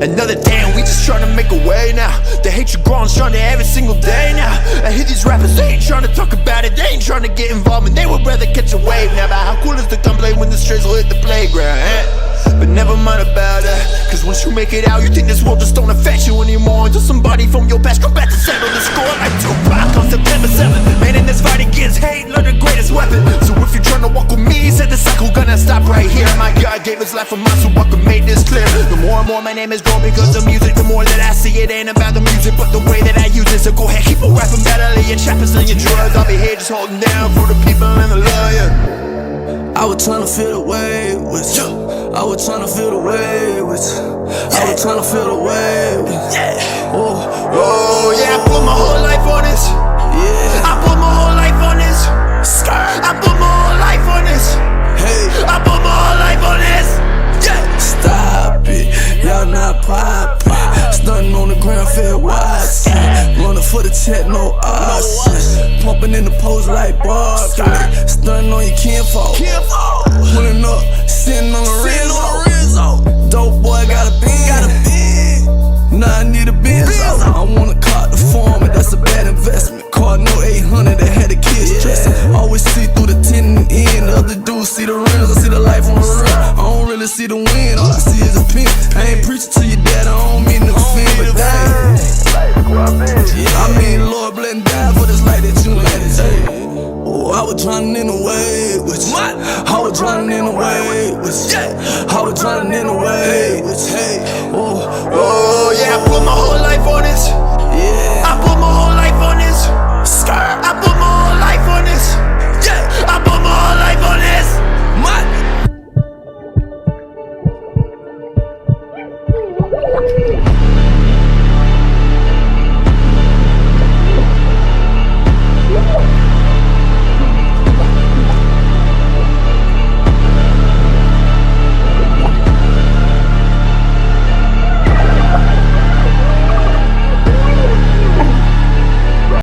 Another day and we just tryna make a way now. The hatred growing stronger every single day now. I hear these rappers, they ain't tryna talk about it, they ain't tryna get involved, and they would rather catch a wave now. But how cool is the gunplay when the strays will hit the playground, eh? But never mind about that, cause once you make it out, you think this world just don't affect you anymore, until somebody from your past come back to settle the score. Like Tupac on September 7th. Man, in this fight against hate, learn the greatest weapon. So if you're tryna walk with me, said the cycle gonna stop right here. My God gave his life for mine, so I can make this clear. The more and more my name is grown because of music, the more that I see it ain't about the music, but the way that I use it. So go ahead, keep on rapping, battling your trappers and your drugs. I'll be here just holding down for the people and the love, yeah. I was tryna feel the way with you. I was tryna feel the way with you. I was tryna feel the way with you. Oh yeah, I put my whole life on this. Yeah. I put my whole life on this. I put my whole life on this. Hey, I put my whole life on this. Yeah. stop it, y'all not poppin'. Stuntin' on the ground, fair wise. Running for the check, no odds. Pumping in the post like bars. Stuntin' on your kinfolk. Pulling up, sitting on the Rizzo. Dope boy got a bin. Now I need a Benzo. I wanna car the farm, and that's a bad investment. Car no 800 that had the kids stressing. Always see through the tin and in. The other dudes see the rims, I see the life on the rim. I don't really see the wind, all I see is a pin. I ain't preaching to your dad, I don't mean to offend, but dang. I mean, Lord bless and die for this life that you had. Oh, I was drowning in the way with you. I was drowning in the way with you. I was drowning in the way with you. Oh yeah, I put my whole life on this. Yeah.